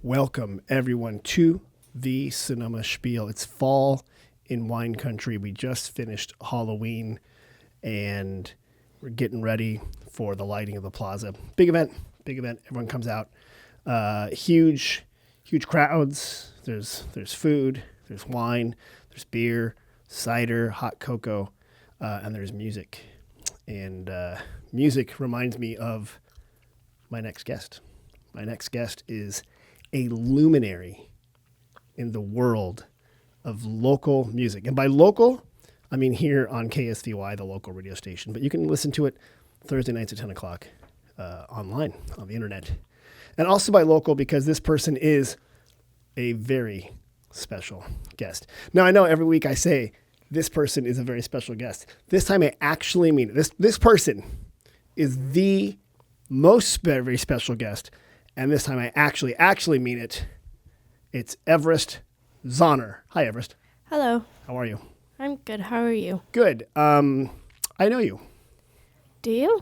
Welcome, everyone, to the Sonoma Spiel. It's fall in wine country. We just finished Halloween, and we're getting ready for the lighting of the plaza. Big event. Everyone comes out. Huge crowds. There's food. There's wine. There's beer, cider, hot cocoa, and there's music. And music reminds me of my next guest. My next guest is a luminary in the world of local music. And by local, I mean here on KSVY, the local radio station. But you can listen to it Thursday nights at 10 o'clock online on the internet. And also by local because this person is a very special guest. Now, I know every week I say this person is a very special guest. This time I actually mean it. This person is the most very special guest. And this time I actually mean it. It's Everest Zahner. Hi, Everest. Hello. How are you? I'm good. How are you? Good. I know you. Do you?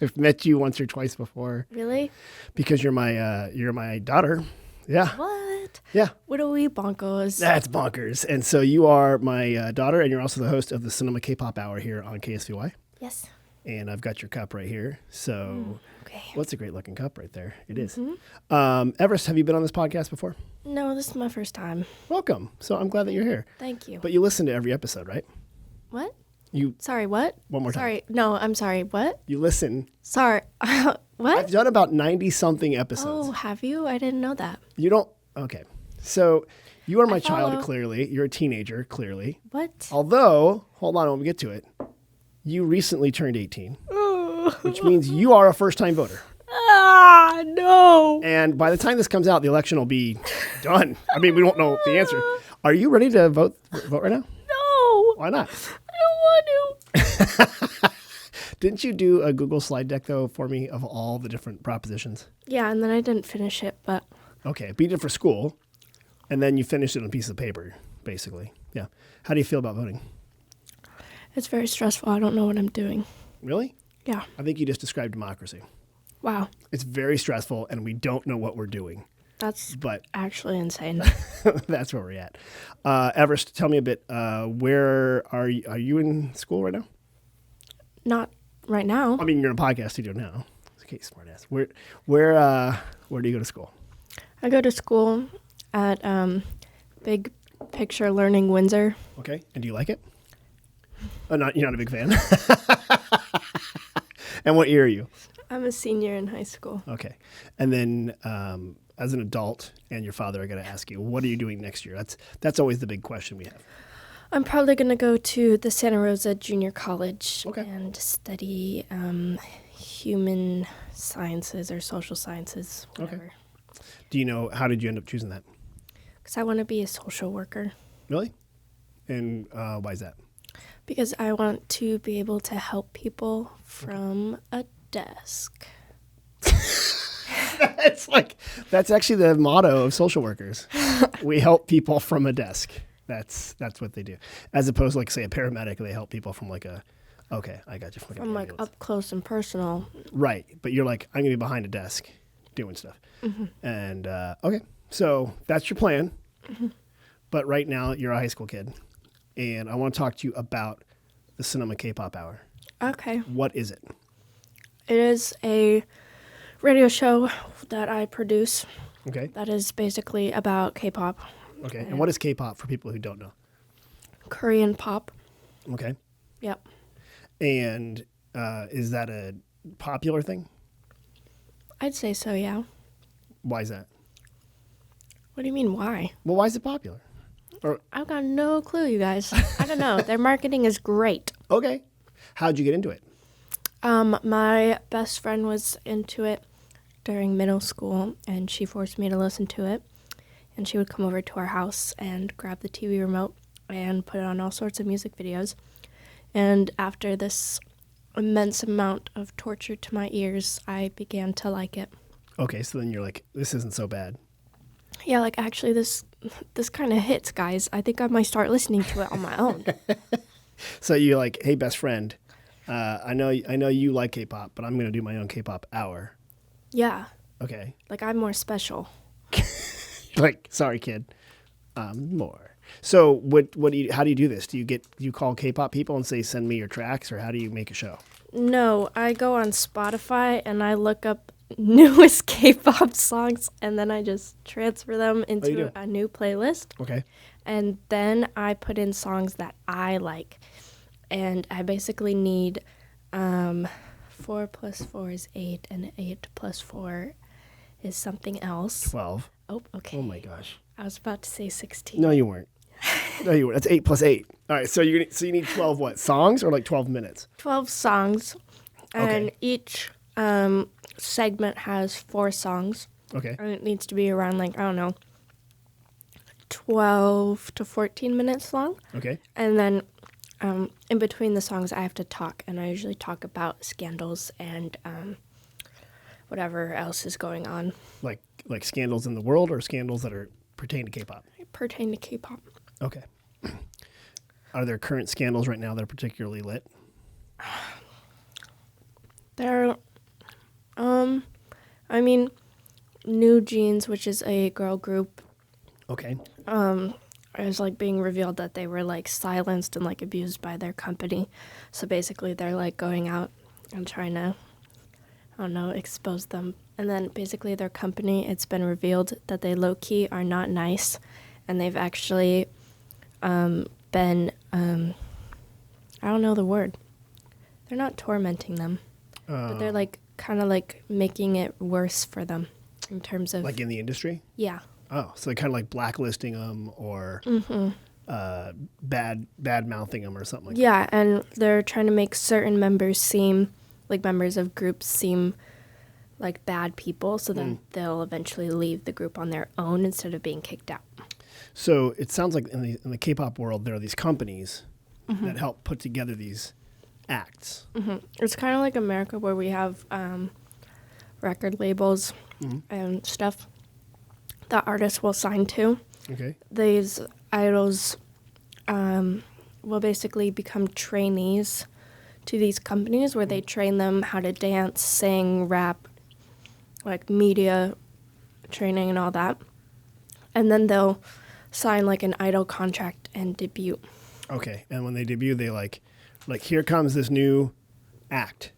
I've met you once or twice before. Really? Because you're my daughter. Yeah. What? Yeah. Widowy bonkers. That's bonkers. And so you are my daughter, and you're also the host of the Sonoma K-pop Hour here on KSVY. Yes. And I've got your cup right here. So, Okay. well, it's a great looking cup right there. It is. Everest, have you been on this podcast before? No, this is my first time. Welcome. So I'm glad that you're here. Thank you. But you listen to every episode, right? What? You Sorry, what? One more time. Sorry. No, I'm sorry. What? You listen. Sorry. I've What? done about 90 something episodes. Oh, have you? I didn't know that. You don't. Okay. So you are my child, follow. clearly. You're a teenager, clearly. What? Although, hold on when we get to it, you recently turned 18, which means you are a first-time voter. No. And by the time this comes out, the election will be done. I mean, we don't know the answer. Are you ready to vote right now? No. Why not? I don't want to. Didn't you do a Google slide deck, though, for me of all the different propositions? Yeah, and then I didn't finish it, but Okay, but you did it for school, and then you finished it on a piece of paper, basically. Yeah. How do you feel about voting? it's very stressful. I don't know what I'm doing. Really? Yeah. I think you just described democracy. Wow. It's very stressful, and we don't know what we're doing. That's But actually insane. that's where we're at. Everest, tell me a bit. Where are you? Are you in school right now? Not right now. I mean, you're in a podcast studio now. Okay, smartass. Where do you go to school? I go to school at Big Picture Learning Windsor. Okay, and do you like it? You're not a big fan. And what year are you? I'm a senior in high school. Okay, and then as an adult and your father, I got to ask you, what are you doing next year? That's always the big question we have. I'm probably going to go to the Santa Rosa Junior College Okay. and study human sciences or social sciences, whatever. Do you know how did you end up choosing that? Because I want to be a social worker. Really? And why is that? Because I want to be able to help people from a desk. That's actually the motto of social workers. We help people from a desk. That's what they do. As opposed to, like, say, a paramedic, they help people from like okay, I got you. From like up close and personal. Right, but you're like, I'm gonna be behind a desk doing stuff. And okay, so that's your plan. But right now you're a high school kid, and I want to talk to you about the Sonoma K-pop Hour. Okay. What is it? It is a radio show that I produce Okay, that is basically about K-pop, okay. And what is K-pop for people who don't know? Korean pop. Okay, Yep. and is that a popular thing? I'd say so, yeah. Why is that? What do you mean, why? Well, why is it popular? I've got no clue, you guys. I don't know. Their marketing is great. Okay, how'd you get into it? My best friend was into it during middle school, and she forced me to listen to it. And she would come over to our house and grab the TV remote and put on all sorts of music videos. And after this immense amount of torture to my ears, I began to like it. Okay, so then you're like, this isn't so bad. Yeah, like actually this kind of hits, guys. I think I might start listening to it on my own. So you're like, hey, best friend, I know you like K-pop, but I'm going to do my own K-pop hour. Yeah. Okay. Like, I'm more special. Like, sorry, kid. More. So what do you, how do you do this? Do you call K-pop people and say, send me your tracks, or how do you make a show? No, I go on Spotify and I look up newest K-pop songs, and then I just transfer them do? into a new playlist. Okay. And then I put in songs that I like. And I basically need 4 plus 4 is 8, and 8 plus 4 is something else. 12. Oh, okay. Oh my gosh. I was about to say 16. No, you weren't. No, you weren't. That's 8 plus 8. All right. So you need 12 what? Songs or like 12 minutes? 12 songs. And Okay. each segment has 4 songs. Okay. And it needs to be around, like, I don't know, 12 to 14 minutes long. Okay. And then in between the songs, I have to talk. And I usually talk about scandals and whatever else is going on Like scandals in the world or scandals that are pertain to K-pop? pertain to K-pop. Okay. Are there current scandals right now that are particularly lit? There, I mean, New Jeans, which is a girl group, Okay. it was like being revealed that they were like silenced and like abused by their company. So basically, they're like going out and trying to, I don't know, expose them. And then basically, their company, it's been revealed that they low key are not nice, and they've actually been, I don't know the word. They're not tormenting them, but they're like kind of like making it worse for them in terms of Like in the industry? yeah. Oh, so they're kind of like blacklisting them or bad mouthing them or something like Yeah, and they're trying to make certain members seem like members of groups seem like bad people, so then they'll eventually leave the group on their own instead of being kicked out. that. So it sounds like in the K-pop world, there are these companies that help put together these acts. It's kind of like America where we have record labels and stuff that artists will sign to. Okay. These idols will basically become trainees to these companies where they train them how to dance, sing, rap, like media training and all that. And then they'll sign like an idol contract and debut. Okay. And when they debut, they like here comes this new act,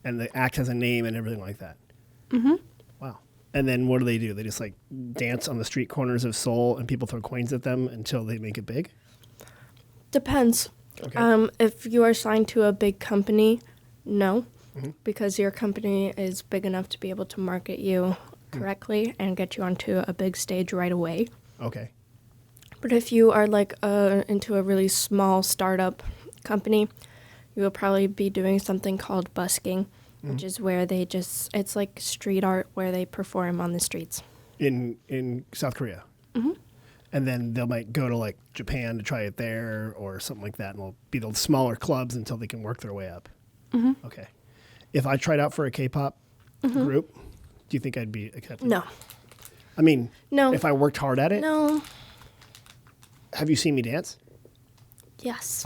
and the act has a name and everything like that. Mm-hmm. Wow. And then what do? They just like dance on the street corners of Seoul, and people throw coins at them until they make it big. Depends. Okay. If you are signed to a big company, no, because your company is big enough to be able to market you correctly and get you onto a big stage right away. Okay. But if you are like into a really small startup company, you will probably be doing something called busking, which is where they just, it's like street art where they perform on the streets. In South Korea. Mm-hmm. And then they might go to like Japan to try it there or something like that, and it'll be the smaller clubs until they can work their way up. Mm-hmm. Okay. If I tried out for a K-pop group, do you think I'd be accepted? No. I mean, No. if I worked hard at it. No. Have you seen me dance? Yes.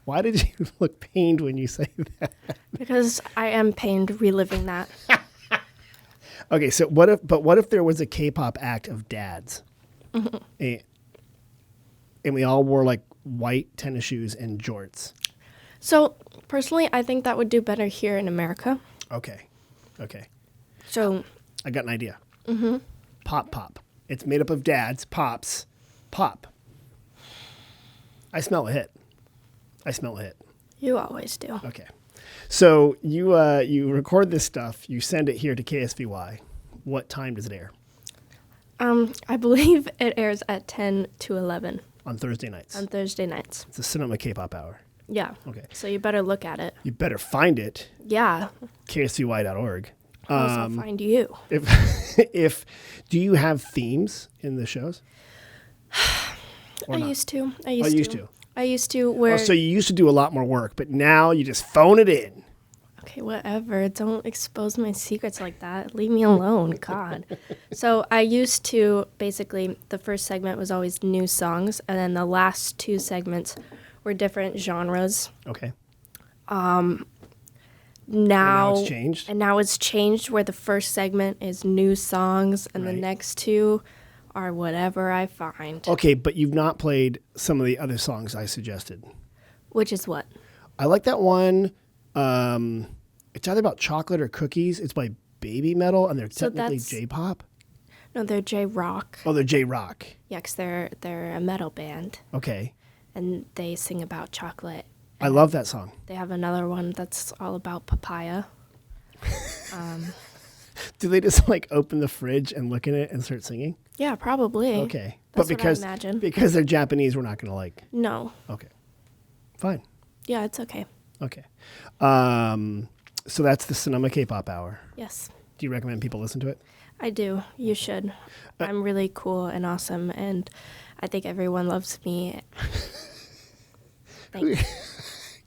Why did you look pained when you say that? Because I am pained reliving that. Okay, so what if there was a K-pop act of dads, and we all wore like white tennis shoes and jorts? So, personally, I think that would do better here in America. Okay. So, I got an idea. Mm-hmm. Pop. It's made up of dads, pops, pop. I smell a hit. you always do. Okay. So you record this stuff, you send it here to KSVY. What time does it air? I believe it airs at 10 to 11 On Thursday nights. on Thursday nights. It's a Cinema K-pop hour. Yeah. Okay. So you better look at it. You better find it, Yeah. ksvy.org. Or else I'll find you. If do you have themes in the shows? Or I not? used to. I used to where... Oh, so you used to do a lot more work, but now you just phone it in. Okay, whatever. Don't expose my secrets like that. Leave me alone. God. So I used to, basically, the first segment was always new songs, and then the last 2 segments were different genres. Okay. now it's changed? And now it's changed where the first segment is new songs and the Right. next two are whatever I find. Okay, but you've not played some of the other songs I suggested. Which is what? I like that one. It's either about chocolate or cookies. It's by Baby Metal, and they're So technically that's- J-pop. No, they're J-Rock. Oh, they're J-Rock. Yeah, 'cause they're a metal band Okay. and they sing about chocolate. I love that song. They have another one that's all about papaya. Do they just like open the fridge and look in it and start singing? Yeah, probably. Okay. That's but what I because imagine. because they're Japanese, we're not going to like. No. Okay. Fine. Yeah, it's okay. Okay. So that's the Sonoma K-pop hour. Yes. Do you recommend people listen to it? I do. You should. I'm really cool and awesome, and I think everyone loves me. Thanks.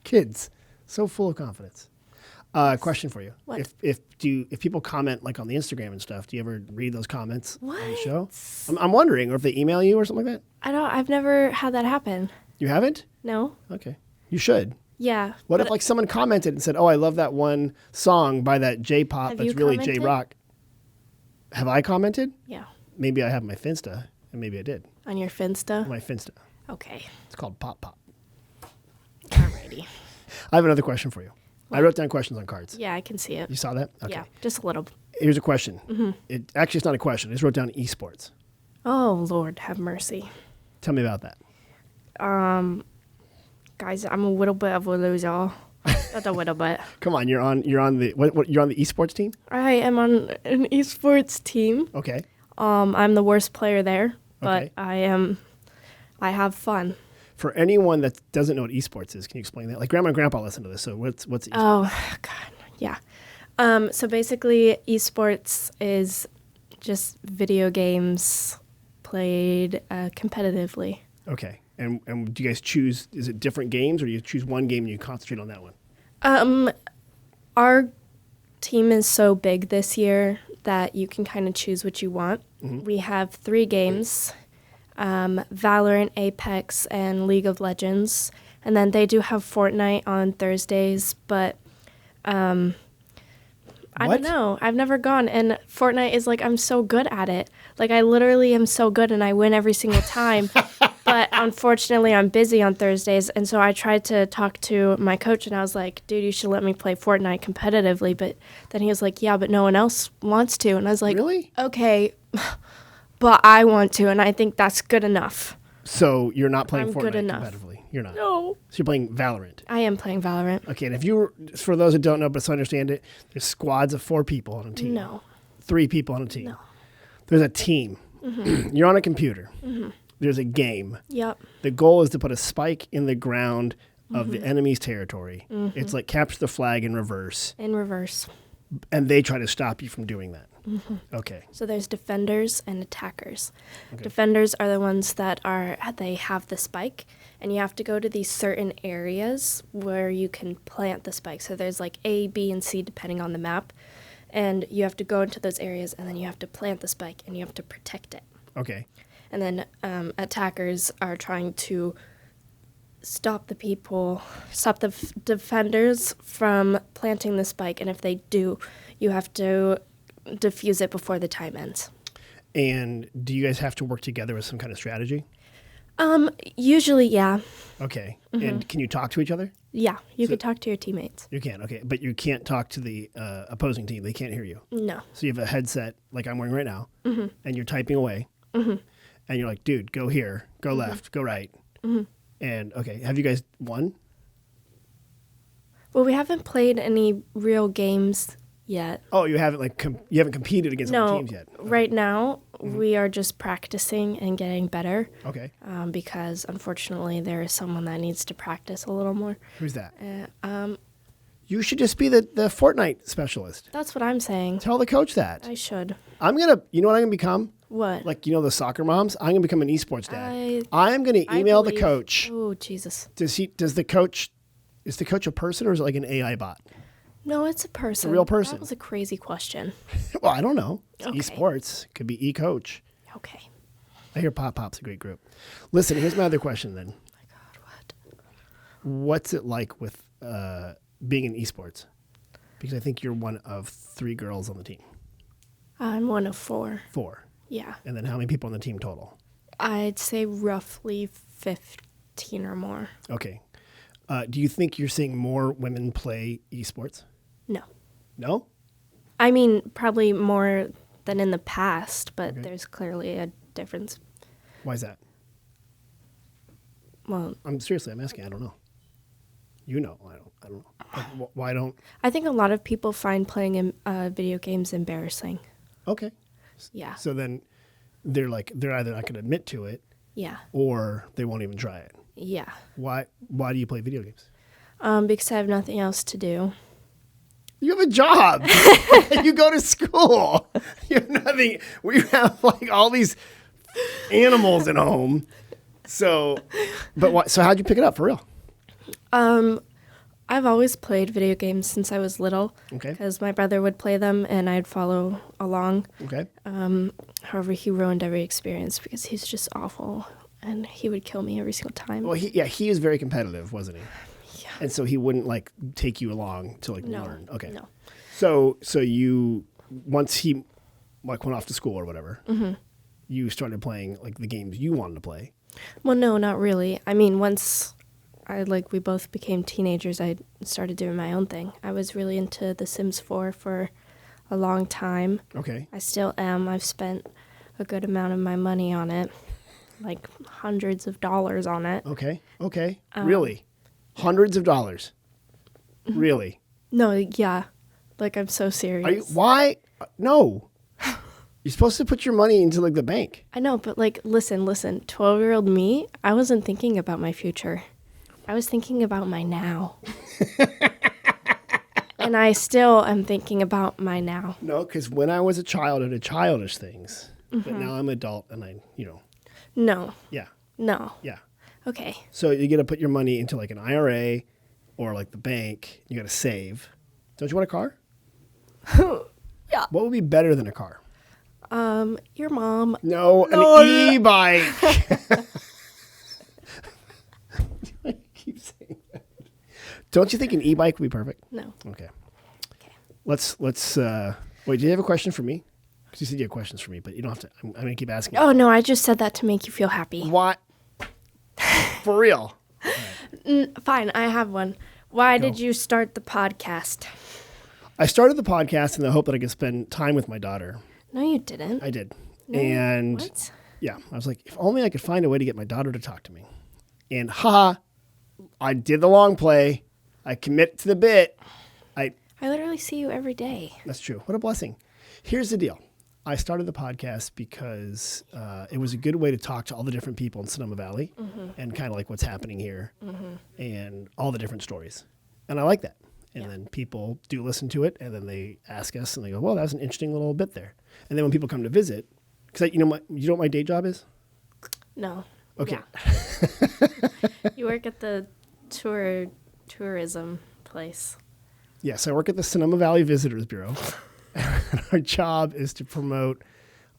Kids, so full of confidence. Question for you: What? if people comment like on the Instagram and stuff, do you ever read those comments on the show? What? I'm wondering, or if they email you or something like that. I've never had that happen. You haven't? No? Okay, you should. Yeah. What but if like someone commented and said, "Oh, I love that one song by that J-pop Have that's you really commented? J-rock." Have I commented? Yeah. Maybe I have my Finsta, and maybe I did. On your Finsta? My Finsta. Okay. It's called Pop Pop. Alrighty. I have another question for you. I wrote down questions on cards. Yeah, I can see it. You saw that? Okay. Yeah, just a little. Here's a question. Mm-hmm. It actually it's not a question. I just wrote down esports. Oh, Lord, have mercy. Tell me about that. Guys, I'm a little bit of a loser. Not a little bit. Come on, you're on the you're on the esports team? I am on an esports team. Okay. I'm the worst player there, but Okay. I have fun. For anyone that doesn't know what esports is, can you explain that? Like grandma and grandpa listen to this, so what's esports? Oh, God. Yeah. So basically, esports is just video games played competitively. Okay. And do you guys choose, is it different games, or do you choose one game and you concentrate on that one? Our team is so big this year that you can kind of choose what you want. We have 3 games, Valorant, Apex, and League of Legends. And then they do have Fortnite on Thursdays, but I What? don't know. I've never gone. And Fortnite is like, I'm so good at it. Like, I literally am so good and I win every single time. But unfortunately, I'm busy on Thursdays. And so I tried to talk to my coach and I was like, dude, you should let me play Fortnite competitively. But then he was like, yeah, but no one else wants to. And I was like, Really? okay, but I want to. And I think that's good enough. So you're not playing I'm Fortnite good enough. competitively. You're not. No. So you're playing Valorant. I am playing Valorant. Okay, and if you were, for those that don't know but so understand it, there's squads of 4 people on a team. No. 3 people on a team. No. There's a team. You're on a computer. There's a game. Yep. The goal is to put a spike in the ground of Mm-hmm. the enemy's territory. It's like capture the flag in reverse, In reverse. and they try to stop you from doing that. Okay. So there's defenders and attackers. Defenders are the ones that they have the spike, and you have to go to these certain areas where you can plant the spike. So there's like A, B, and C depending on the map, and you have to go into those areas, and then you have to plant the spike, and you have to protect it. Okay. And then attackers are trying to stop the defenders from planting the spike, and if they do, you have to defuse it before the time ends. And do you guys have to work together with some kind of strategy? Usually, yeah. Okay. Mm-hmm. And can you talk to each other? Yeah, you could talk to your teammates. You can. Okay. But you can't talk to the opposing team. They can't hear you. No. So you have a headset like I'm wearing right now, and you're typing away, and you're like, dude, go here, go left, go right. And okay, have you guys won? Well, we haven't played any real games yet. Oh, you haven't you haven't competed against other No, teams yet. right now we are just practicing and getting better Okay. because unfortunately there is someone that needs to practice a little more. Who's that? Uh, You should just be the Fortnite specialist. That's what I'm saying. Tell the coach that. I should. You know what I'm gonna become? What? Like, the soccer moms? I'm gonna become an esports dad. I'm gonna I email the believe- coach. Oh, Jesus. Is the coach a person or is it like an AI bot? No, it's a person. real person. That was a crazy question. Well, I don't know. It's Okay. esports. Could be e-coach. Okay. I hear Pop Pop's a great group. Listen, here's my other question then. My God, what? What's it like with being in esports? Because I think you're one of 3 girls on the team. I'm one of 4. 4. Yeah. And then how many people on the team total? I'd say roughly 15 or more. Okay. Do you think you're seeing more women play esports? No. No? I mean, probably more than in the past, but there's clearly a difference. Why is that? Well, I'm asking. I don't know. You know, I don't know. Like, why don't? I think a lot of people find playing video games embarrassing. Okay. Yeah. So then they're either not going to admit to it Yeah. or they won't even try it. Yeah. Why do you play video games? Because I have nothing else to do. You have a job. You go to school. You have nothing. We have like all these animals at home. So, but why? So how'd you pick it up for real? I've always played video games since I was little. Okay. Because my brother would play them and I'd follow along. Okay. However, he ruined every experience because he's just awful and he would kill me every single time. Well, he is very competitive, wasn't he? Yeah. And so he wouldn't like take you along to like No. learn. Okay. No. So you once he like went off to school or whatever, you started playing like the games you wanted to play. Well, no, not really. I mean, once we both became teenagers, I started doing my own thing. I was really into The Sims 4 for a long time. Okay. I still am. I've spent a good amount of my money on it, like hundreds of dollars on it. Okay. Okay. Really? Hundreds of dollars. Really? No, yeah. Like, I'm so serious. Are you, why? No. You're supposed to put your money into like the bank. I know, but like, listen. 12-year-old me, I wasn't thinking about my future. I was thinking about my now. And I still am thinking about my now. No, because when I was a child, I did childish things. But now I'm an adult and No. yeah. No. Yeah. Okay. So you got to put your money into like an IRA or like the bank. You got to save. Don't you want a car? Yeah. What would be better than a car? Your mom. No, No, an e-bike. I keep saying that. Don't you think an e-bike would be perfect? No. Okay. Let's wait, do you have a question for me? Because you said you have questions for me, but you don't have to. I'm going to keep asking. Oh, no, I just said that to make you feel happy. What? For real? Fine, I have one. Why did you start the podcast? I started the podcast in the hope that I could spend time with my daughter. No, you didn't. I did. No, And what? yeah, I was like, if only I could find a way to get my daughter to talk to me. And haha, I did the long play. I commit to the bit. I literally see you every day. That's true. What a blessing. Here's the deal. I started the podcast because it was a good way to talk to all the different people in Sonoma Valley and kind of like what's happening here and all the different stories. And I like that. And then people do listen to it and then they ask us and they go, well, that was an interesting little bit there. And then when people come to visit, because you know what my day job is? No. Okay. Yeah. You work at the tourism place. Yes, I work at the Sonoma Valley Visitors Bureau. Our job is to promote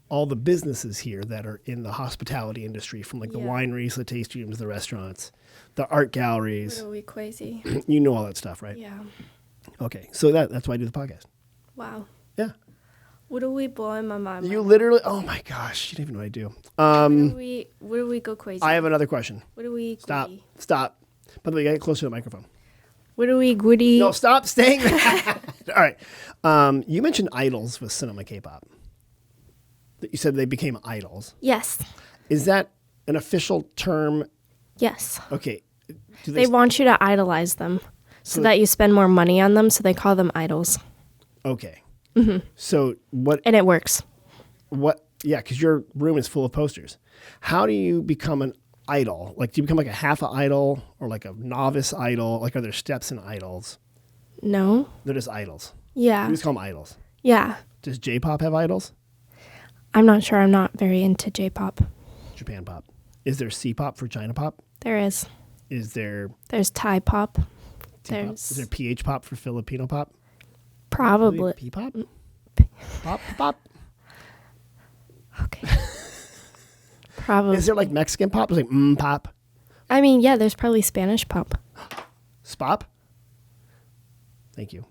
all the businesses here that are in the hospitality industry, from like the wineries, the tasting rooms, the restaurants, the art galleries. What are we crazy? You know all that stuff, right? Yeah. Okay, so that's why I do the podcast. Wow. Yeah. What are we blowing my mind? You literally, oh my gosh, you don't even know what I do. Where do we go crazy? I have another question. What do we Stop. goody? Stop. By the way, get closer to the microphone. What do we goody? No, stop staying there. All right. You mentioned idols with Cinema K-pop. You said they became idols. Yes. Is that an official term? Yes. Okay. Do They want you to idolize them so that you spend more money on them, so they call them idols. Okay. So what? And it works. Yeah, because your room is full of posters. How do you become an idol? Like, do you become like a half a idol or like a novice idol? Like, are there steps in idols? No. They're just idols. Yeah. We just call them idols. Yeah. Does J-pop have idols? I'm not sure. I'm not very into J-pop. Japan pop. Is there C-pop for China pop? There is. Is there There's Thai pop. T-pop? There's Is there PH pop for Filipino pop? probably. P-pop? Pop, pop. Okay. Probably. Is there like Mexican pop? It's like pop. I mean, yeah, there's probably Spanish pop. Spop? Thank you.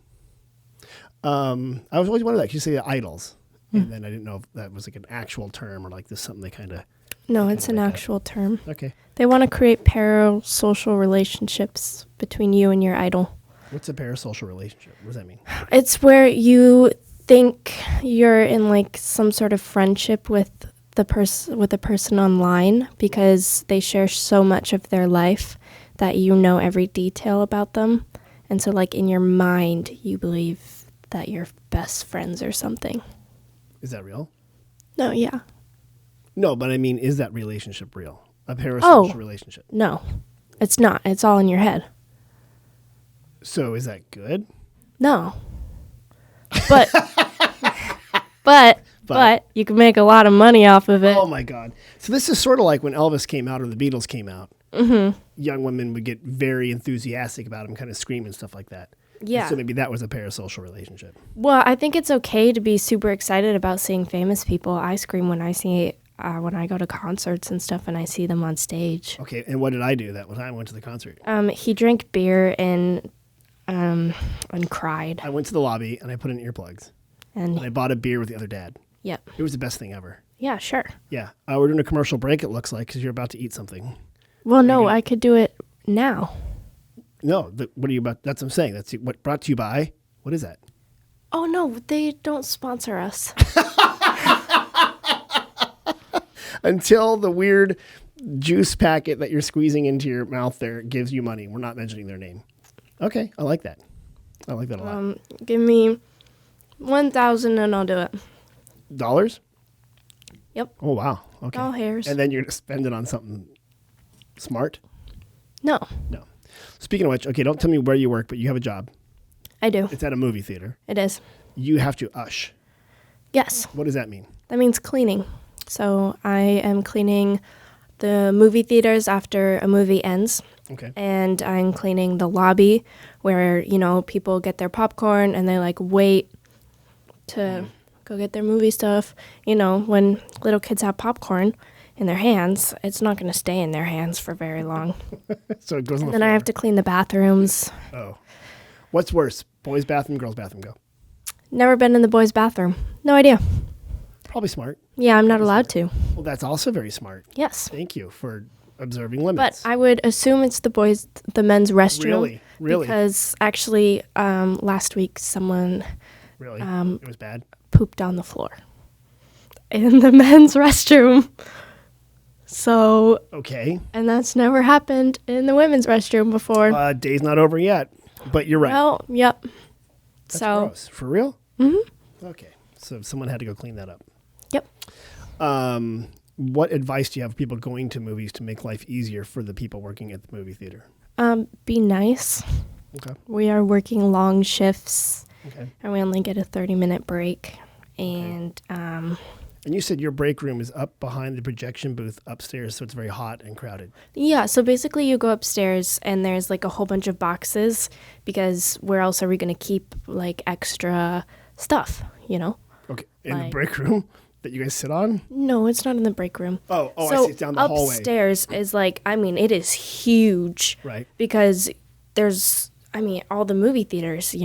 I was always wondering that. 'Cause you say idols. And then I didn't know if that was like an actual term or like this something they kind of. No, it's an actual term. Okay. They want to create parasocial relationships between you and your idol. What's a parasocial relationship? What does that mean? It's where you think you're in like some sort of friendship with the person online because they share so much of their life that you know every detail about them. And so like in your mind, you believe that you're best friends or something. Is that real? No, yeah. No, but I mean, is that relationship real? A parasocial relationship. No, it's not. It's all in your head. So is that good? No. But but you can make a lot of money off of it. Oh my God. So this is sort of like when Elvis came out or the Beatles came out. Mm-hmm. Young women would get very enthusiastic about him, kind of scream and stuff like that. Yeah. So maybe that was a parasocial relationship. Well, I think it's okay to be super excited about seeing famous people. I scream when I go to concerts and stuff and I see them on stage. Okay, and what did I do that one time I went to the concert? He drank beer and cried. I went to the lobby and I put in earplugs. And I bought a beer with the other dad. Yep. It was the best thing ever. Yeah, sure. Yeah. We're doing a commercial break, it looks like, because you're about to eat something. Well, no, I could do it now. No, what are you about? That's what I'm saying. That's what brought to you by. What is that? Oh, no, they don't sponsor us. Until the weird juice packet that you're squeezing into your mouth there gives you money. We're not mentioning their name. Okay, I like that. I like that a lot. Give me 1,000 and I'll do it. Dollars? Yep. Oh, wow. Okay. All hairs. And then you're going to spend it on something smart? No, No. Speaking of which, okay, don't tell me where you work, but you have a job. I do. It's at a movie theater. It is. You have to ush. Yes. What does that mean? That means cleaning. So I am cleaning the movie theaters after a movie ends. Okay. And I'm cleaning the lobby where, people get their popcorn and they like wait to go get their movie stuff. When little kids have popcorn in their hands, it's not going to stay in their hands for very long. So it goes on the Then floor. I have to clean the bathrooms. Oh. What's worse? Boys' bathroom, girls' bathroom, go. Never been in the boys' bathroom. No idea. Probably smart. Yeah, I'm not allowed to. Well, that's also very smart. Yes. Thank you for observing But limits. I would assume it's the men's restroom. Really? Because actually, last week someone Really? It was bad? pooped on the floor in the men's restroom. So, Okay. and that's never happened in the women's restroom before. Day's not over yet, but you're right. Well, yep. That's So, gross. For real? Mm-hmm. Okay. So someone had to go clean that up. yep. What advice do you have for people going to movies to make life easier for the people working at the movie theater? Be nice. Okay. We are working long shifts, Okay. and we only get a 30-minute break. And And you said your break room is up behind the projection booth upstairs, so it's very hot and crowded. yeah, so basically you go upstairs and there's like a whole bunch of boxes because where else are we going to keep like extra stuff, Okay. In the Like- break room that you guys sit on? No, it's not in the break room. Oh, so I see. It's down the hallway. upstairs is like, it is huge. Right. Because there's, all the movie theaters,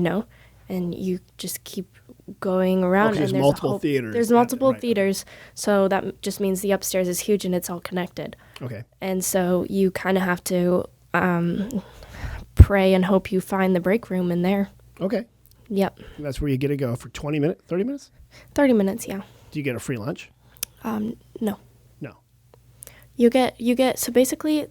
and you just keep going around. Okay, and there's multiple theaters. There's multiple Right. theaters. So that just means the upstairs is huge and it's all connected. Okay. And so you kind of have to pray and hope you find the break room in there. Okay. Yep. That's where you get to go for 20 minutes, 30 minutes? 30 minutes, yeah. Do you get a free lunch? No. No. You get so basically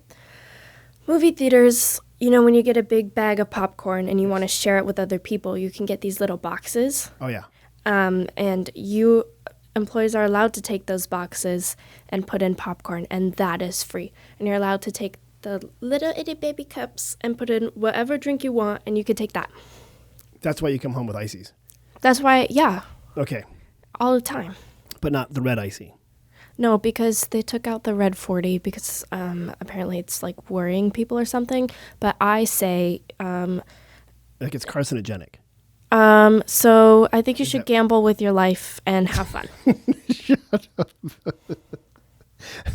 movie theaters, when you get a big bag of popcorn and you want to share it with other people, you can get these little boxes. Oh, yeah. And employees are allowed to take those boxes and put in popcorn, and that is free. And you're allowed to take the little itty baby cups and put in whatever drink you want, and you can take that. That's why you come home with ices. That's why, yeah, Okay. all the time. But not the red icy. No, because they took out the red 40 because apparently it's like worrying people or something. But I say, Like it's carcinogenic. so I think you should that- gamble with your life and have fun.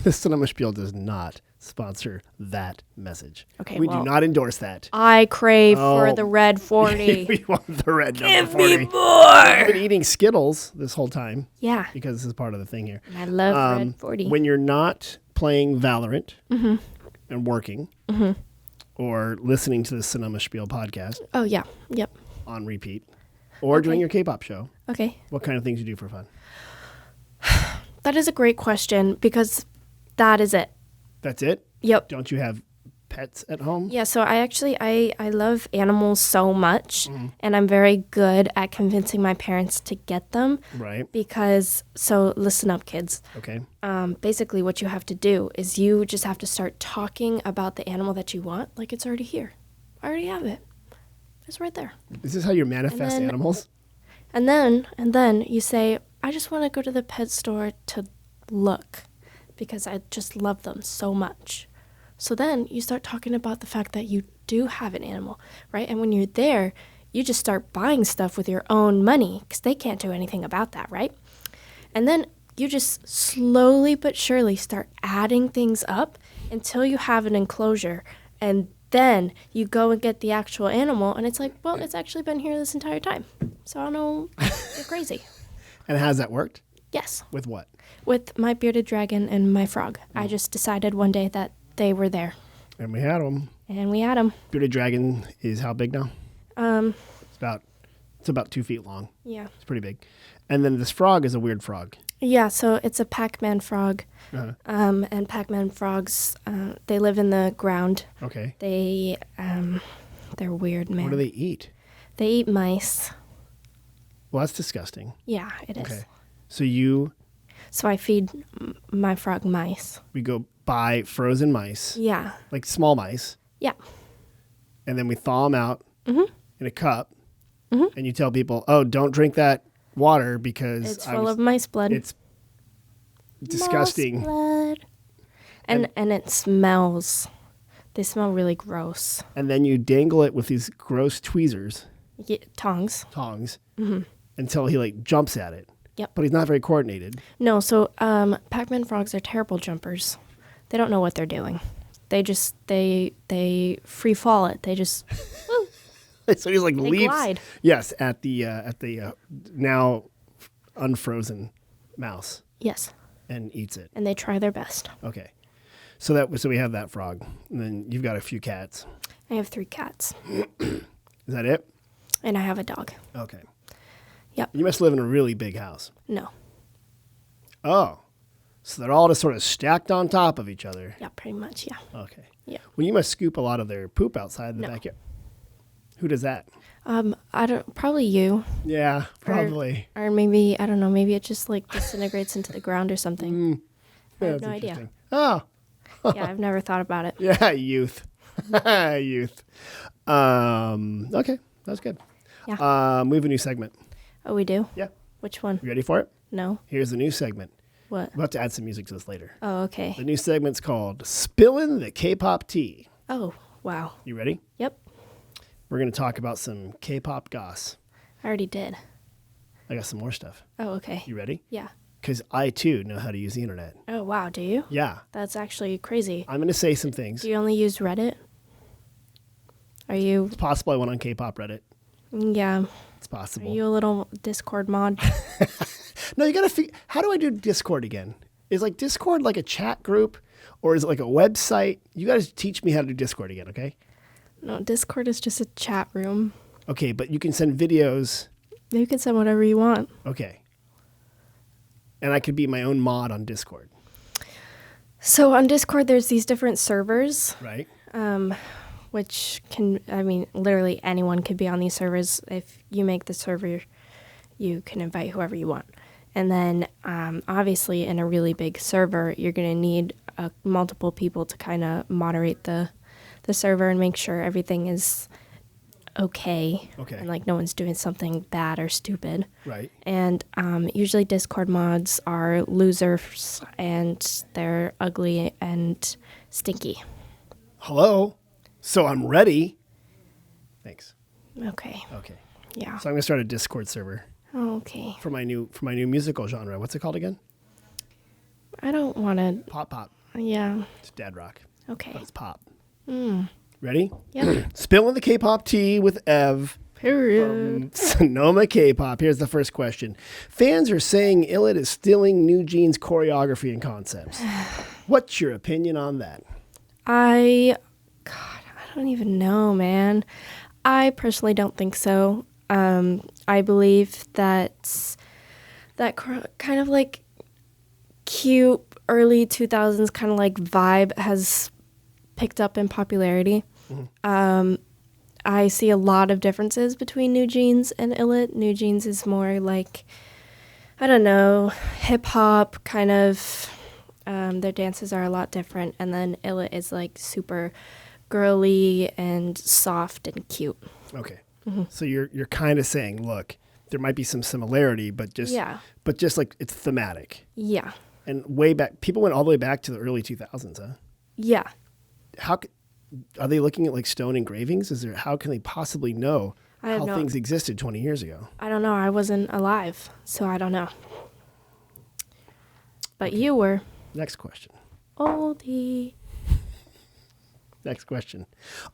The Cinema Spiel does not sponsor that message. Okay, we well, do not endorse that. I crave for Oh. the red 40. We want the red number Give 40. me I've more. been eating Skittles this whole time Yeah, because this is part of the thing here. and I love red 40. When you're not playing Valorant and working or listening to the Cinema Spiel podcast Oh, yeah. Yep. on repeat or doing your K-pop show, Okay. what kind of things you do for fun? That is a great question because that is it. That's it? Yep. Don't you have pets at home? Yeah, so I love animals so much, and I'm very good at convincing my parents to get them Right. because, so listen up, kids. Okay. Basically, what you have to do is you just have to start talking about the animal that you want like it's already here. I already have it. It's right there. Is this how you manifest then- animals? And then you say, I just want to go to the pet store to look because I just love them so much. So then you start talking about the fact that you do have an animal, right? And when you're there, you just start buying stuff with your own money because they can't do anything about that, right? And then you just slowly but surely start adding things up until you have an enclosure. And then you go and get the actual animal, and it's like, well, it's actually been here this entire time. So I don't know, you're crazy. And has that worked? Yes, With what? with my bearded dragon and my frog. I just decided one day that they were there, And we had them. and we had them. Bearded dragon is how big now? It's about 2 feet long. Yeah. It's pretty big. And then this frog is a weird frog. Yeah, so it's a Pac-Man frog. Uh-huh. And Pac-Man frogs, they live in the ground. Okay. They're weird, man. What do they eat? They eat mice. Well, that's disgusting. Yeah, it is. Okay. So So I feed my frog mice. we go buy frozen mice, Yeah. like small mice, Yeah. and then we thaw them out in a cup, and you tell people, oh, don't drink that water because It's full of mice blood. it's disgusting. Mouse blood. And it smells. They smell really gross. And then you dangle it with these gross tweezers, Tongs. tongs, until he like jumps at it. Yep. But he's not very coordinated. No, so Pac-Man frogs are terrible jumpers. They don't know what they're doing. They free fall it. They just So he's like leaps. glide. Yes, at the now unfrozen mouse yes, and eats it. and they try their best. Okay. So we have that frog. And then you've got a few cats. I have 3 cats, Is that it? and I have a dog. Okay. Yep. You must live in a really big house. No. Oh. So they're all just sort of stacked on top of each other. Yeah, pretty much. Yeah. Okay. Yeah. Well, you must scoop a lot of their poop outside the No. backyard. Who does that? I don't. Probably you, Yeah, probably. or maybe I don't know. Maybe it just like disintegrates into the ground or something. I Yeah, have that's no idea. interesting. Oh, Yeah, I've never thought about it. yeah, youth. Youth. Okay, that's good. Yeah. We have a new segment. Oh, we do. Yeah. Which one? You ready for it? No. Here's the new segment. What? We'll have to add some music to this later. Oh, okay. The new segment's called Spillin' the K-Pop Tea. Oh, wow. You ready? Yep. We're going to talk about some K-pop goss. I already did. I got some more stuff. Oh, okay. You ready? Yeah. Because I, too, know how to use the internet. Oh, wow. Do you? Yeah. That's actually crazy. I'm going to say some things. Do you only use Reddit? Are you? It's possible I went on K-pop Reddit. Yeah. It's Are possible. you a little Discord mod? No, you got to figure, how do I do Discord again? Is like Discord like a chat group or is it like a website? You got to teach me how to do Discord again, okay? No, Discord is just a chat room. Okay, but you can send videos. You can send whatever you want. Okay. And I could be my own mod on Discord, So on Discord, there's these different servers, right? which can, I mean, literally anyone could be on these servers. If you make the server, you can invite whoever you want. And then obviously in a really big server, you're going to need multiple people to kind of moderate the server and make sure everything is okay. Okay. And like no one's doing something bad or stupid. Right. And usually Discord mods are losers and they're ugly and stinky. Hello. So I'm ready. Thanks. Okay. Okay. Yeah. So I'm going to start a Discord server Okay. for my new musical genre. What's it called again? I don't want to. Pop. Yeah. It's dad rock. Okay. But it's pop. Mm. Ready? Yep. Spilling the K-pop tea with Ev. Period. Sonoma K-pop. Here's the first question. Fans are saying Illit is stealing New Jeans choreography and concepts. What's your opinion on that? I don't even know, man. I personally don't think so. I believe that kind of like cute early 2000s kind of like vibe has picked up in popularity. Mm-hmm. I see a lot of differences between New Jeans and Illit. New Jeans is more like, I don't know, hip hop kind of. Their dances are a lot different, and then Illit is like super girly and soft and cute. Okay. Mm-hmm. So you're kind of saying, look, there might be some similarity, but just like it's thematic. Yeah. And way back, people went all the way back to the early 2000s, huh? Yeah. Are they looking at like stone engravings? How can they possibly know how things existed 20 years ago? I don't know. I wasn't alive, so I don't know. But okay. You were. Next question. Oldie. Next question.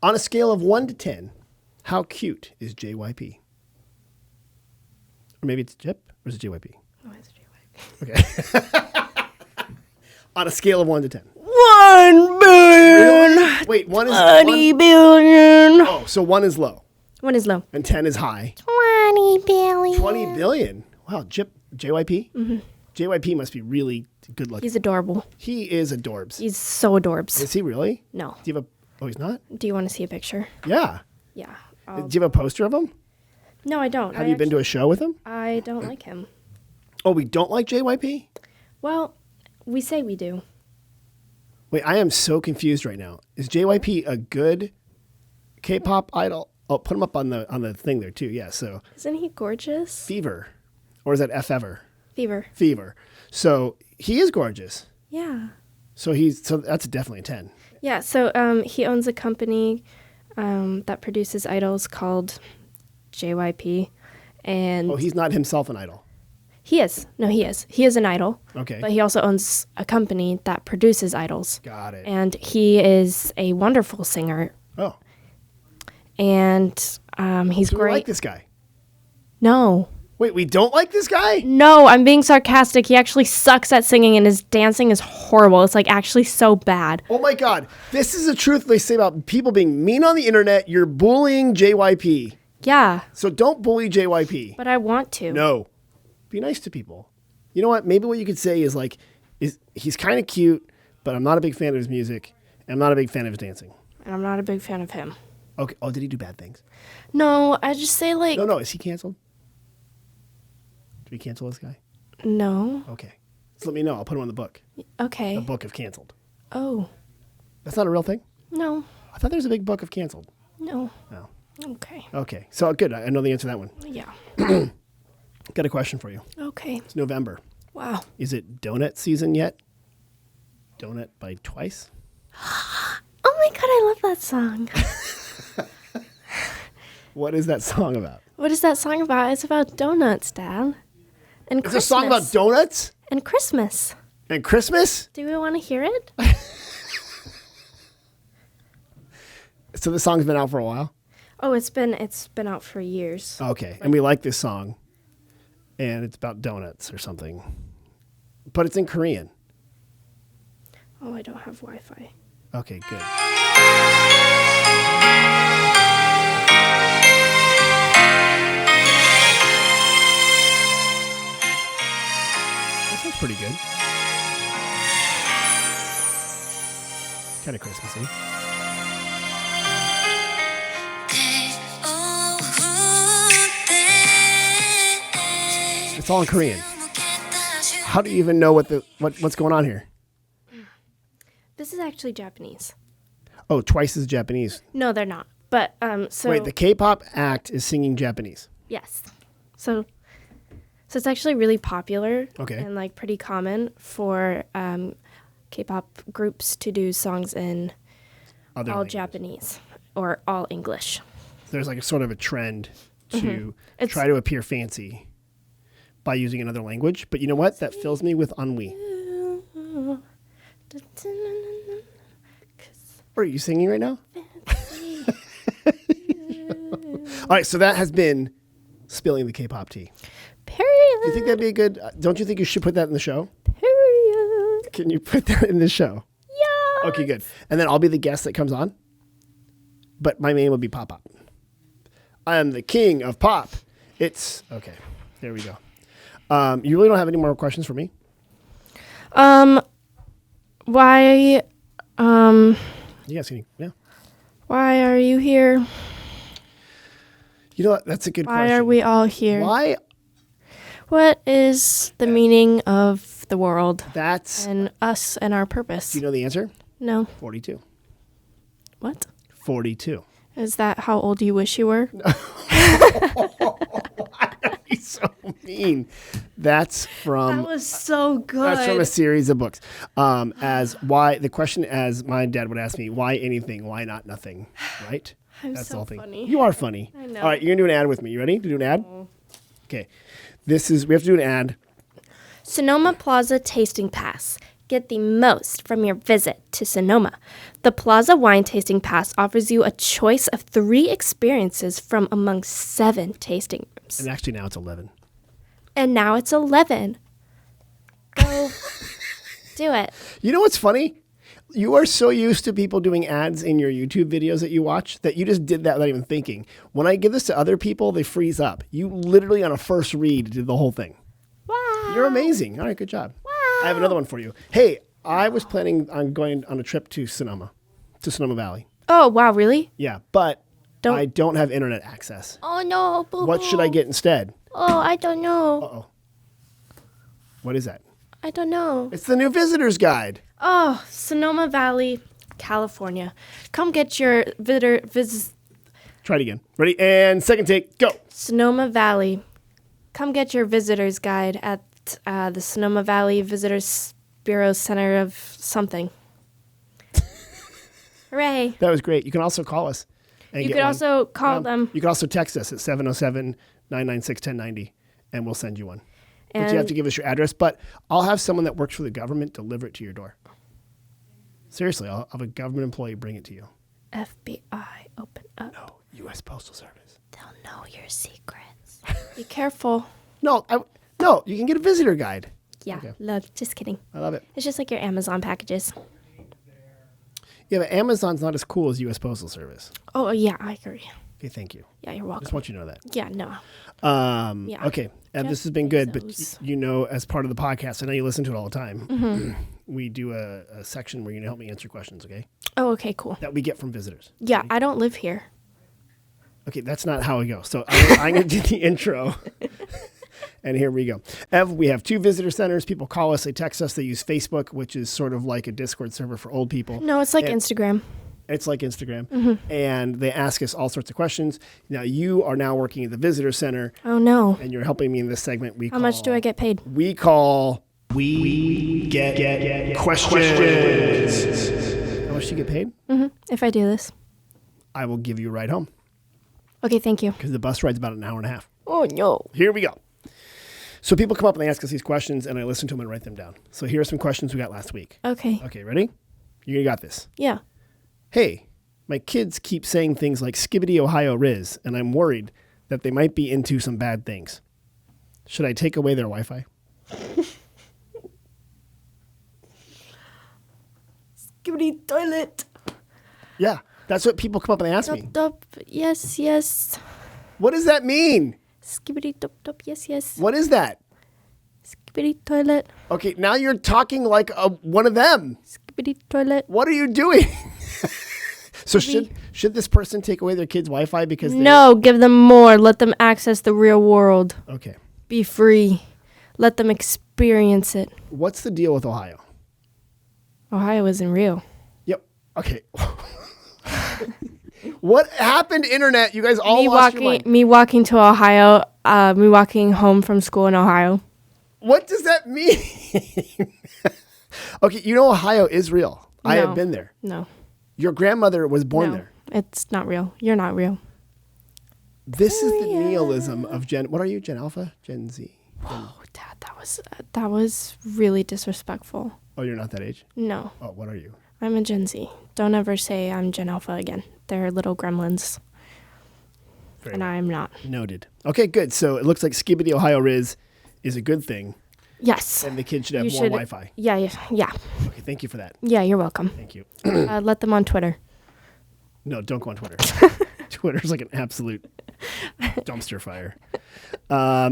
On a scale of 1 to 10, how cute is JYP? Or maybe it's Jip, or is it JYP? Oh, it's JYP. Okay. On a scale of 1 to 10. 1 billion. Really? Wait, 1 is 20 billion. Oh, so 1 is low. 1 is low. And 10 is high. 20 billion. 20 billion. Wow, JYP? Mm-hmm. JYP must be really good looking. He's adorable. He is adorbs. He's so adorbs. Is he really? No. Do you have Oh, he's not? Do you want to see a picture? Yeah. Yeah. Do you have a poster of him? No, I don't. Have you been to a show with him? I don't like him. Oh, we don't like JYP? Well, we say we do. Wait, I am so confused right now. Is JYP a good K-pop idol? Oh, put him up on the thing there too. Yeah, so. Isn't he gorgeous? Fever. Or is that F-Ever? Fever. So he is gorgeous. Yeah. So that's definitely a 10. Yeah, so he owns a company that produces idols called JYP. And he's not himself an idol. He is. No, he is. He is an idol. Okay. But he also owns a company that produces idols. Got it. And he is a wonderful singer. Oh. And he's great. We like this guy? No. Wait, we don't like this guy? No, I'm being sarcastic. He actually sucks at singing, and his dancing is horrible. It's like actually so bad. Oh my God. This is the truth they say about people being mean on the internet. You're bullying JYP. Yeah. So don't bully JYP. But I want to. No. Be nice to people. You know what? Maybe what you could say is like, he's kind of cute, but I'm not a big fan of his music, and I'm not a big fan of his dancing. And I'm not a big fan of him. Okay. Oh, did he do bad things? No, I just say like... No. Is he canceled? Did we cancel this guy? No. Okay. So let me know. I'll put him on the book. Okay. The book of canceled. Oh. That's not a real thing? No. I thought there was a big book of canceled. No. No. Okay. Okay. So good. I know the answer to that one. Yeah. Got a question for you. Okay. It's November. Wow. Is it donut season yet? Donut by Twice? Oh my God, I love that song. What is that song about? What is that song about? It's about donuts, Dad. And Christmas. It's a song about donuts? And Christmas. And Christmas? Do we want to hear it? So the song's been out for a while? Oh, it's been out for years. Okay. And we like this song. And it's about donuts or something. But it's in Korean. Oh, I don't have Wi-Fi. Okay, good. That sounds pretty good. Kind of Christmassy. It's all in Korean. How do you even know what's going on here? This is actually Japanese. Oh, Twice is Japanese. No, they're not. But so wait, the K-pop act is singing Japanese. Yes. So it's actually really popular. Okay. And like pretty common for K-pop groups to do songs in Other all languages. Japanese or all English. There's like a sort of a trend to try to appear fancy by using another language. But you know what? That fills me with ennui. Are you singing right now? All right, so that has been spilling the K-pop tea. Period. Do you think that'd be a good? Don't you think you should put that in the show? Period. Can you put that in the show? Yeah. Okay, good. And then I'll be the guest that comes on. But my name will be Pop Pop. I am the king of pop. It's okay. There we go. You really don't have any more questions for me? Why You guys can, yeah. why are you here? You know what? That's a good Why question. are we all here? Why? What is the meaning of the world That's. and us and our purpose? Do you know the answer? No. 42. What? 42. Is that how old you wish you were? He's so mean. That's from. was so good. That's from a series of books. As why the question, as my dad would ask me, why anything? Why not nothing? Right? I'm That's so the whole thing. funny. You are funny. I know. All right, you're gonna do an ad with me. You ready to do an ad? Okay. We have to do an ad. Sonoma Plaza Tasting Pass. Get the most from your visit to Sonoma. The Plaza Wine Tasting Pass offers you a choice of 3 experiences from among 7 tasting rooms. And actually, now it's 11. And now it's 11. Go do it. You know what's funny? You are so used to people doing ads in your YouTube videos that you watch that you just did that without even thinking. When I give this to other people, they freeze up. You literally, on a first read, did the whole thing. Wow. You're amazing. All right, good job. I have another one for you. Hey, I was planning on going on a trip to Sonoma Valley. Oh, wow, really? Yeah, but Don't- I don't have internet access. Oh, no. Boo-hoo. What should I get instead? Oh, I don't know. Uh-oh. What is that? I don't know. It's the new visitor's guide. Oh, Sonoma Valley, California. Come get your Try it again. Ready? And second take, go. Sonoma Valley. Come get your visitor's guide at the Sonoma Valley Visitors Bureau Center of something. Hooray. That was great. You can also call us. And You get could one. also call them. You can also text us at 707-996-1090 and we'll send you one. But And you have to give us your address. But I'll have someone that works for the government deliver it to your door. Seriously, I'll have a government employee bring it to you. FBI, open up. No, U.S. Postal Service. They'll know your secrets. Be careful. No, you can get a visitor guide. Yeah, Okay. love. Just kidding. I love it. It's just like your Amazon packages. Yeah, but Amazon's not as cool as U.S. Postal Service. Oh, yeah, I agree. Okay, thank you. Yeah, you're Just welcome. want you to know that. Yeah, no. Yeah. Okay, and this has been good, but Bezos. you know, as part of the podcast, I know you listen to it all the time. Mm-hmm. We do a section where you're going to help me answer questions, okay? Oh, okay, cool. That we get from visitors. Yeah, I don't live here. Okay, that's not how it goes. So I'm going to do the intro. And here we go. Ev, we have 2 visitor centers. People call us, they text us, they use Facebook, which is sort of like a Discord server for old people. No, it's like And- Instagram. It's like Instagram. And they ask us all sorts of questions. Now, you are now working at the visitor center, Oh, no. and you're helping me in this segment. How much do I get paid? We call We Get Questions. How much do you get paid? If I do this. I will give you a ride home Okay, thank you. because the bus ride's about an hour and a half. Oh, no. Here we go. So people come up and they ask us these questions, and I listen to them and write them down. So here are some questions we got last week. Okay. Okay, ready? You got this. Yeah. Hey, my kids keep saying things like Skibbity Ohio Riz, and I'm worried that they might be into some bad things. Should I take away their Wi-Fi? Skibbity toilet. Yeah, that's what people come up and they ask me. Dop, dop. Yes, yes. What does that mean? Skibbity dop, dop. Yes, yes. What is that? Skibbity toilet. Okay, now you're talking like one of them. Skibbity toilet. What are you doing? So should this person take away their kids' Wi-Fi because they No, give them more. Let them access the real world. Okay. Be free. Let them experience it. What's the deal with Ohio? Ohio isn't real. Yep. Okay. What happened, internet? You guys all Me lost your mind. me walking to Ohio. Me walking home from school in Ohio. What does that mean? Okay, you know Ohio is real. I have No. been there. No. Your grandmother was born No. there. It's not real. You're not real. This is the nihilism of Gen. What are you, Gen Alpha? Gen Z? Oh, Dad, that was really disrespectful. Oh, you're not that age? No, Oh, what are you? I'm a Gen Z. Don't ever say I'm Gen Alpha again. They're little gremlins, Very and well. I'm not. Noted. Okay, good. So it looks like Skibbity Ohio Riz is a good thing, Yes. and the kids should have You more should- Wi-Fi. Yeah. Okay, thank you for that. Yeah, you're welcome. Thank you. Let them on Twitter. No, don't go on Twitter. Twitter's like an absolute dumpster fire.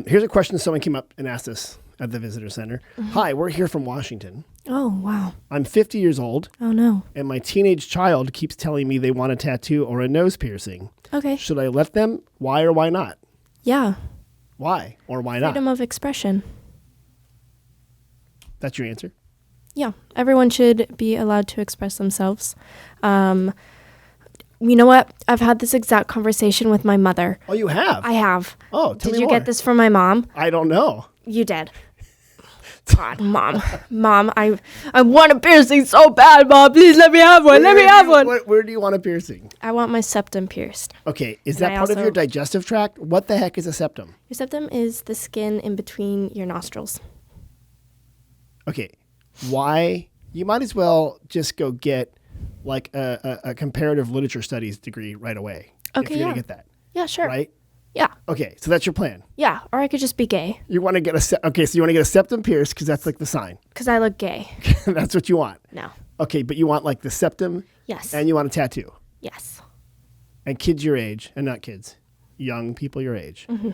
Here's a question someone came up and asked us at the visitor center. Hi, we're here from Washington. Oh, wow. I'm 50 years old, Oh, no. and my teenage child keeps telling me they want a tattoo or a nose piercing. Okay. Should I let them? Why or why not? Yeah. Why or why not? Freedom of expression. That's your answer? Yeah. Everyone should be allowed to express themselves. You know what? I've had this exact conversation with my mother. Oh, you have? I have. Oh, tell Did me you more. get this from my mom? I don't know. You did. God, Mom, I want a piercing so bad, Mom. Please let me have one. Let me have one. Where do you want a piercing? I want my septum pierced. Okay, is And that I part of your also- digestive tract? What the heck is a septum? Your septum is the skin in between your nostrils. Okay, why? You might as well just go get like a comparative literature studies degree right away. Okay, if you're gonna yeah. get that, Yeah, sure. right? Yeah. Okay, so that's your plan. Yeah. Or I could just be gay You want to get okay, so you want to get a septum pierced because that's like the sign. because I look gay. That's what you want. No. Okay, but you want like the septum Yes. and you want a tattoo. Yes. And kids your age, and not kids, young people your age. Mm-hmm.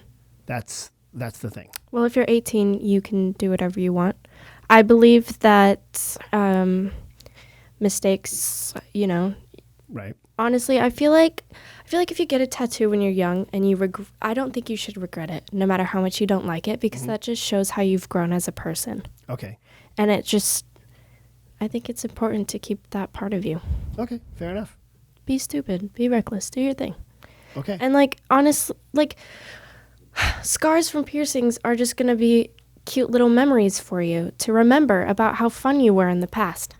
That's the thing. Well, if you're 18, you can do whatever you want. I believe that mistakes, Right. honestly, I feel like if you get a tattoo when you're young and I don't think you should regret it, no matter how much you don't like it, because that just shows how you've grown as a person. Okay. And I think it's important to keep that part of you. Okay. Fair enough. Be stupid, be reckless, do your thing. Okay. And honestly, scars from piercings are just going to be cute little memories for you to remember about how fun you were in the past.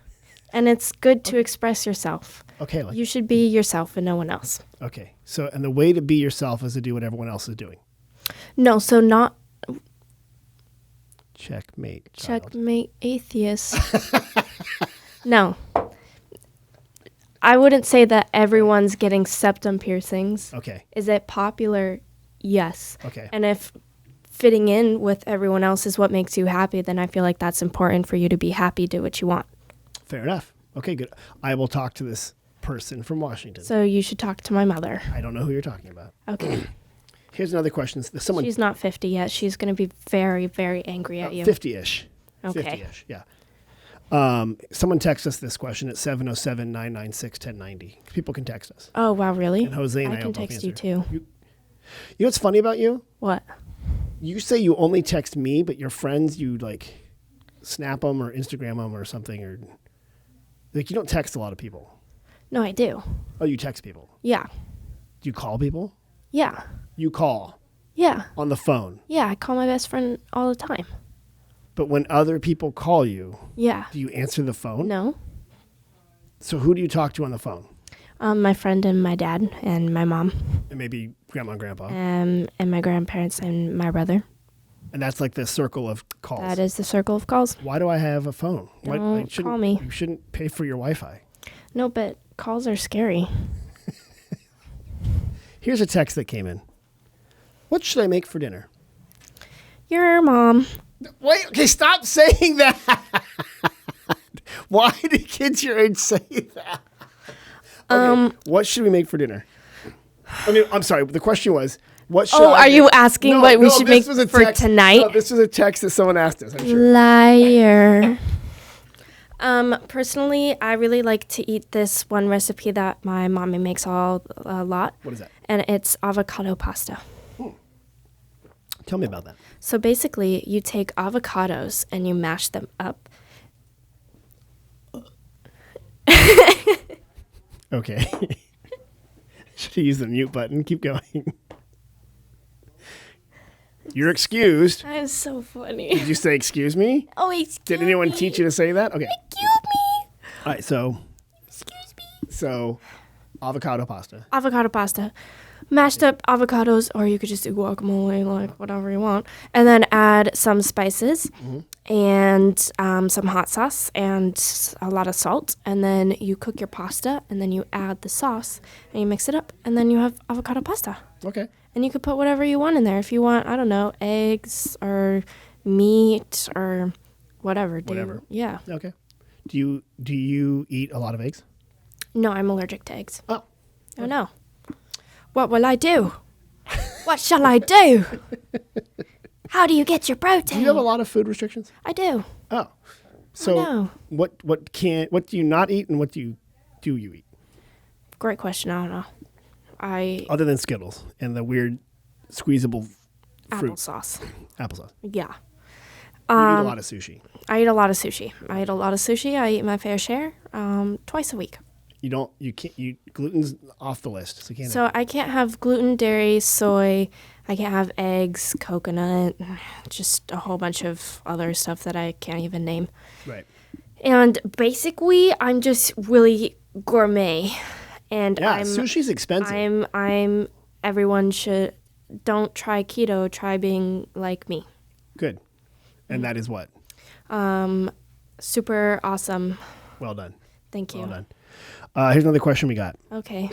And it's good to express yourself. Okay. You should be yourself and no one else. Okay. So, and the way to be yourself is to do what everyone else is doing. No, so not Checkmate. Child. checkmate atheist. No. I wouldn't say that everyone's getting septum piercings. Okay. Is it popular? Yes. Okay. And if fitting in with everyone else is what makes you happy, then I feel like that's important for you to be happy, do what you want. Fair enough. Okay, good. I will talk to this person from Washington. So you should talk to my mother. I don't know who you're talking about. Okay. Here's another question. Someone She's not 50 yet. She's going to be very, very angry at you. 50-ish. Okay. 50-ish, yeah. Someone texted us this question at 707-996-1090. People can text us. Oh, wow, really? And Jose and I can will both text you answer. too. You know what's funny about you? What? You say you only text me, but your friends, you snap them or Instagram them or something, or you don't text a lot of people. No, I do. Oh, you text people. Yeah. Do you call people? Yeah. You call Yeah. on the phone. Yeah, I call my best friend all the time. But when other people call you, Yeah. do you answer the phone? No. So who do you talk to on the phone? My friend and my dad and my mom, And maybe grandma and grandpa. and my grandparents and my brother. And that's like the circle of calls. That is the circle of calls. Why do I have a phone? Don't call me. You shouldn't pay for your Wi-Fi. No, but calls are scary. Here's a text that came in. What should I make for dinner? Your mom. Wait, okay, stop saying that. Why do kids your age say that? Okay, what should we make for dinner? I mean, I'm sorry. The question was, what should I Are make? you asking what we should this make was a for text. tonight? No, this was a text that someone asked us, I'm sure. Liar. Personally, I really like to eat this one recipe that my mommy makes a lot. What is that? And it's avocado pasta. Tell me about that. So basically, you take avocados and you mash them up. Okay. Should I use the mute button? Keep going. You're excused. That is so funny. Did you say excuse me? Oh, excuse Did anyone me. teach you to say that? Okay. Excuse me. All right, so Excuse me. avocado pasta. Avocado pasta. mashed up avocados, or you could just do guacamole, like whatever you want, and then add some spices and some hot sauce and a lot of salt, and then you cook your pasta, and then you add the sauce, and you mix it up, and then you have avocado pasta. Okay. And you could put whatever you want in there. If you want, I don't know, eggs or meat or whatever. Whatever. Yeah. Okay. Do you eat a lot of eggs? No, I'm allergic to eggs. Oh. Oh no. What will I do? What shall I do? How do you get your protein? Do you have a lot of food restrictions? I do. Oh. So no. what do you not eat and what do you eat? Great question. I don't know. Other than Skittles and the weird squeezable fruit. Applesauce. Applesauce. Yeah. You eat a lot of sushi. I eat a lot of sushi. I eat my fair share twice a week. Gluten's off the list. So you can't. So I can't have gluten, dairy, soy. I can't have eggs, coconut, just a whole bunch of other stuff that I can't even name. Right. And basically, I'm just really gourmet. And Yeah, sushi's expensive. Everyone should, don't try keto, try being like me. Good. And that is what? Super awesome. Well done. Thank you. Well done. Here's another question we got. Okay.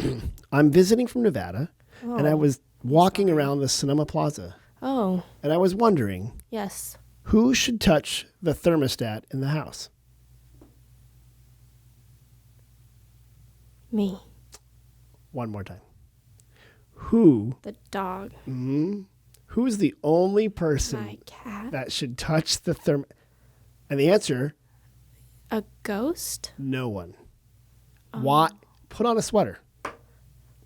I'm visiting from Nevada, and I was walking around the Sonoma Plaza, Oh, and I was wondering yes. who should touch the thermostat in the house? Me. One more time. Who? The dog. Who's the only person My cat. that should touch the therm? And the answer: A ghost? no one. Why? Put on a sweater.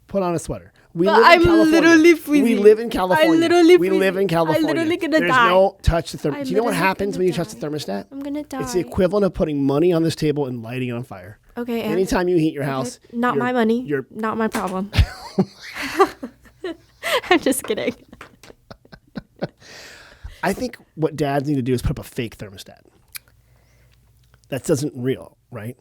Put on a sweater. We But live in I'm California. literally We freezing. live in California. I'm literally we live in freezing. California. I'm literally gonna There's die. no touch the thermostat. I'm Do you know what literally happens gonna when you touch the die. thermostat? I'm gonna die. It's the equivalent of putting money on this table and lighting it on fire. Okay, and Anytime you heat your house, not you're- my money. You're Not my problem. I'm just kidding. I think what dads need to do is put up a fake thermostat. That doesn't real, right?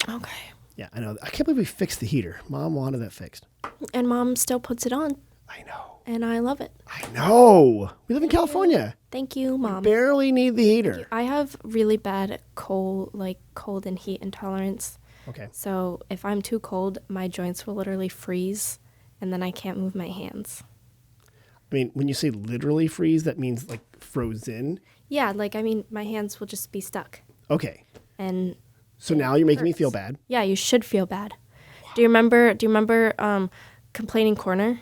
Okay. Yeah, I know. I can't believe we fixed the heater. Mom wanted that fixed. And mom still puts it on, I know. and I love it. I know. We live in California. Thank you, mom. Barely need the heater. I have really bad cold and heat intolerance. Okay. So if I'm too cold, my joints will literally freeze, and then I can't move my hands. I mean, when you say literally freeze, that means like frozen. Yeah, my hands will just be stuck. Okay. And So now you're making me hurts. feel bad. yeah, you should feel bad. Do you remember Complaining Corner?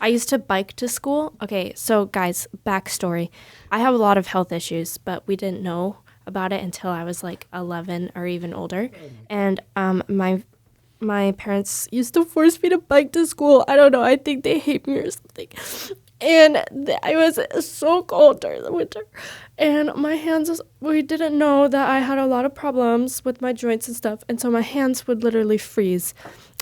I used to bike to school. Okay, so guys, backstory. I have a lot of health issues, but we didn't know about it until I was like 11 or even older. And my parents used to force me to bike to school. I don't know. I think they hate me or something. And I was so cold during the winter. And my hands, we didn't know that I had a lot of problems with my joints and stuff. And so my hands would literally freeze.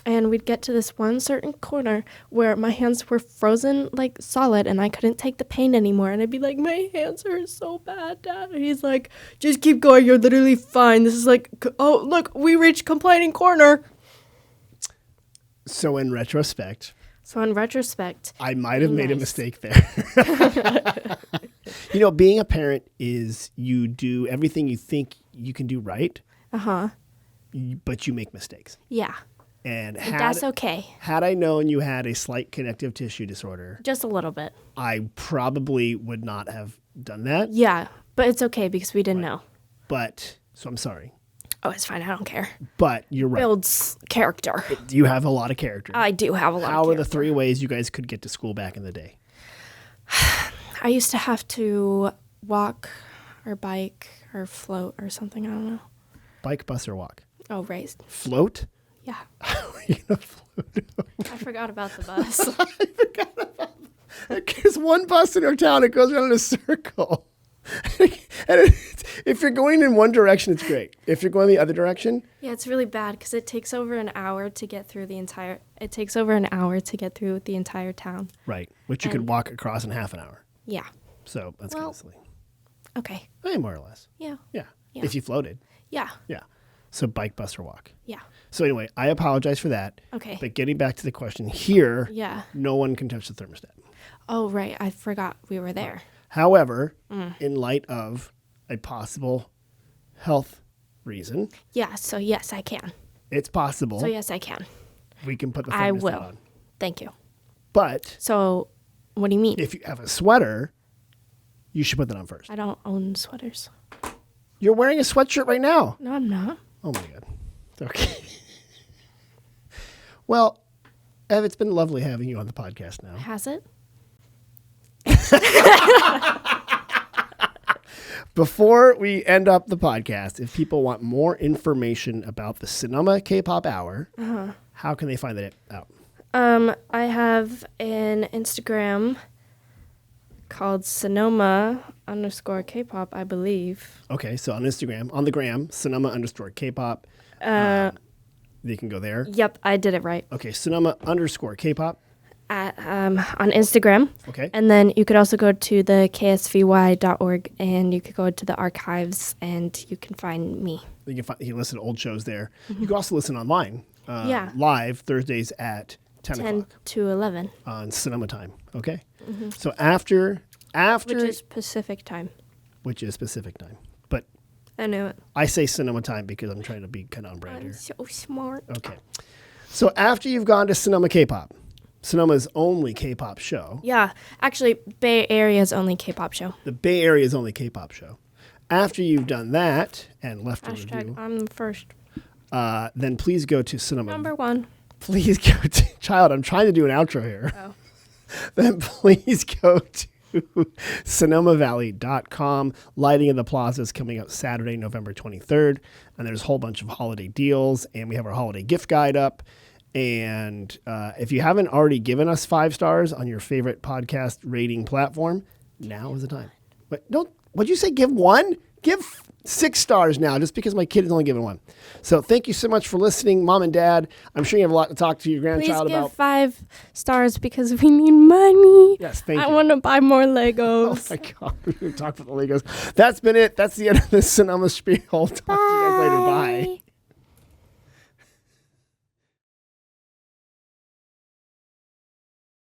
And we'd get to this one certain corner where my hands were frozen, like solid, and I couldn't take the pain anymore. And I'd be like, my hands hurt so bad, Dad. And he's like, just keep going. You're literally fine. This is like, oh, look, we reached Complaining Corner. So in retrospect, I might have made a Nice. mistake there. You know, being a parent is you do everything you think you can do right, but you make mistakes. Yeah, And that's okay. had I known you had a slight connective tissue disorder, Just a little bit. I probably would not have done that. Yeah, but it's okay because we didn't know. But, so I'm sorry. Oh, it's fine. I don't care. But you're right. Builds character. You have a lot of character. I do have a lot How of are the character. 3 ways you guys could get to school back in the day? I used to have to walk or bike or float or something. I don't know. Bike, bus, or walk? Oh, raised. Float? Yeah. How are you going to float? I forgot about the bus. There's one bus in our town. It goes around in a circle. If you're going in one direction, it's great. If you're going the other direction, Yeah, it's really bad because it takes over an hour to get through the entire. It takes over an hour to get through the entire town. right, which you could walk across in half an hour. Yeah. So that's kind Well- of silly. Okay. More or less. Yeah. Yeah. Yeah. If you floated. Yeah. Yeah. So bike, bus, or walk. Yeah. So anyway, I apologize for that. Okay. But getting back to the question here, Yeah. no one can touch the thermostat. Oh, right. I forgot we were there. However, in light of a possible health reason, Yeah. So, yes, I can. it's possible So, yes, I can. we can put the thermostat I will. on. Thank you. But So, what do you mean? if you have a sweater, you should put that on first. I don't own sweaters. You're wearing a sweatshirt right now. No, I'm not. Oh my God. Okay. Well, Ev, it's been lovely having you on the podcast now. Has it? Before we end up the podcast, if people want more information about the Sonoma K-pop Hour, how can they find that out? I have an Instagram called Sonoma_K-pop, I believe. Okay, so on Instagram, on the gram, Sonoma_K-pop. You can go there. Yep, I did it right. Okay, Sonoma_K-pop. On Instagram. Okay. And then you could also go to the ksvy.org and you could go to the archives and you can find me. You can listen to old shows there. You can also listen online. Yeah. Live Thursdays at 10 10 o'clock to 11, on Sonoma time. Okay. So after which is Pacific time. Pacific time. But I knew it. I say Sonoma time because I'm trying to be kind of on brand I'm here. so smart. Okay. So after you've gone to Sonoma K-pop, Sonoma's only K-pop show, Yeah, actually, Bay Area's only K-pop show. the Bay Area's only K-pop show. After you've done that and left a Hashtag review, I'm the first. then please go to Sonoma. Number one. Please go to Child. I'm trying to do an outro here. Oh. Then please go to SonomaValley.com. Lighting of the Plaza is coming up Saturday, November 23rd. And there's a whole bunch of holiday deals. And we have our holiday gift guide up. And if you haven't already given us 5 stars on your favorite podcast rating platform, now is the time. But what'd you say? Give 1? Give 6 stars now, just because my kid is only given 1. So thank you so much for listening, Mom and Dad. I'm sure you have a lot to talk to your Please grandchild give about. 5 stars because we need money. Yes, thank I you. want to buy more Oh Legos. my God, we're going to talk about the Legos. That's been it. That's the end of the Sonoma Spiel. Talk to you guys later.